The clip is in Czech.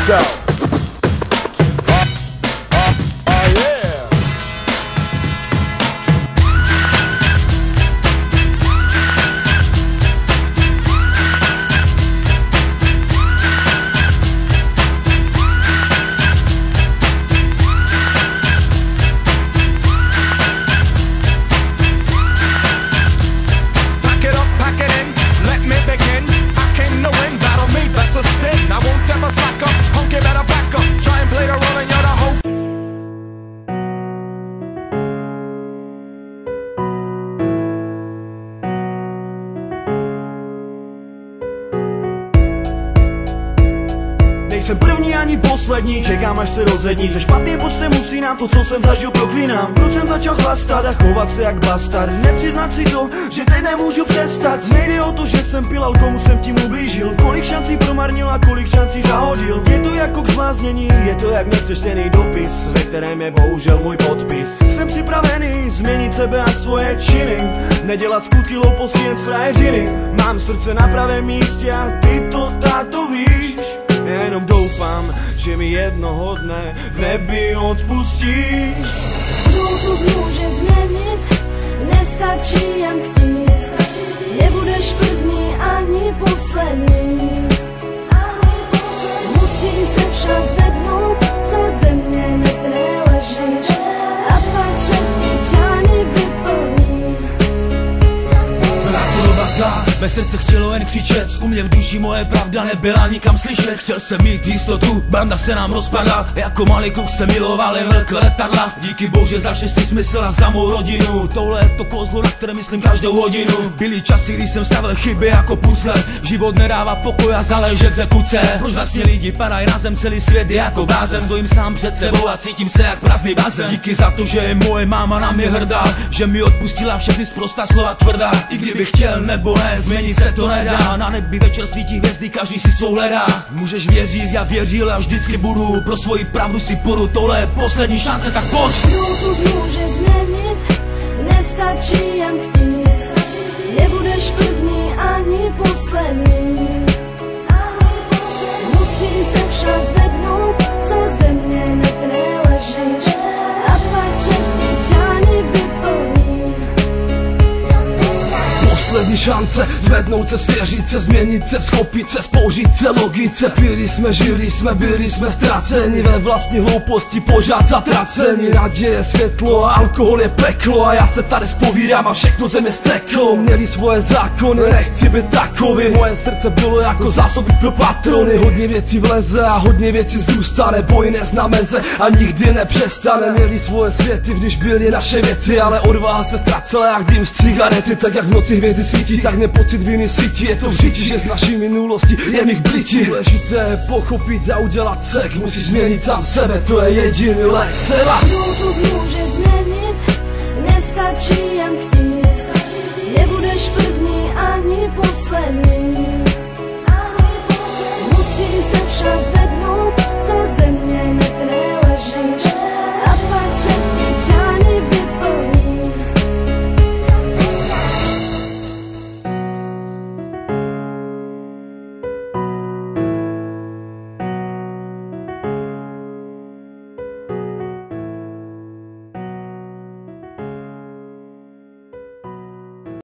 go. Nejsem první ani poslední, čekám až se rozední. Ze špatným počtem usínám, to co jsem zažil proklínám. Proč jsem začal chlastat a chovat se jak bastard? Nepřiznat si to, že teď nemůžu přestat. Nejde o to, že jsem pilal, komu jsem tím ublížil. Kolik šancí promarnil a kolik šancí zahodil. Je to jako k zbláznění, je to jak nepřečtený dopis, ve kterém je bohužel můj podpis. Jsem připravený změnit sebe a svoje činy, nedělat skutky louposti jen z frajeřiny. Mám srdce na pravém místě a ty to táto víš. Já jenom doufám, že mi jednoho dne v nebi odpustíš. Budoucnost může změnit, nestačí jen chtít. Nebudeš první ani poslední. Musím se však zvednout, za země na které ležíš, a pak se ti přání vyplní. Byla to doba zlá, mé srdce chtělo jen křičet. U mě v duši moje pravda nebyla nikam slyšet. Chtěl jsem mít jistotu, banda se nám rozpadla. Jako malý kluk jsem miloval jen velké letadla. Díky bože za šestý smysl a za mou rodinu. Tohle je to kozlo, na které myslím každou hodinu. Byly časy, kdy jsem stavil chyby jako puzzle. Život nedává pokoj a záleží exekuce. Proč vlastně lidi padají na zem, celý svět je jako blázen. Stojím sám před sebou a cítím se jak prázdný bazén. Díky za to, že je moje máma na mě hrdá, že mi odpustila všechny sprostá slova tvrdá. I kdybych chtěl nebo ne, změnit se to nedá. Na nebi večer svítí hvězdy, každý si svou hledá. Můžeš věřit, já věřil a vždycky budu. Pro svoji pravdu si půjdu, tohle je poslední šance, tak pojď. Budoucnost může změnit, nestačí jen chtít. Nebudeš první ani poslední. Musím se však zvednout, za země na které ležíš, a pak se ti přání vyplní. Poslední šance, zvednout se, svěřit se, změnit se, schopit se, spoužít se logice. Pili jsme, žili jsme, byli jsme ztraceni ve vlastní hlouposti, pořád zatraceni. Naděje světlo a alkohol je peklo, a já se tady zpovídám a všechno země steklo. Měli svoje zákony, nechci být takový. Moje srdce bylo jako zásobit pro patrony. Hodně věcí vleze a hodně věcí zůstane. Boj nezná meze a nikdy nepřestane. Měli svoje světy, když byly naše věty, ale odvaha se ztracela jak dým z cigarety. Tak jak v noci hvězdy svítí, tak nepocit viny svítí. Je to v říči, že z naší minulosti je mi k blíti. Důležité je pochopit a udělat sek. Musíš změnit sám sebe, to je jediný lék. Sela. Budoucnost může změnit, nestačí jen chtít. Nebudeš první ani poslední. Musím se však zvednout,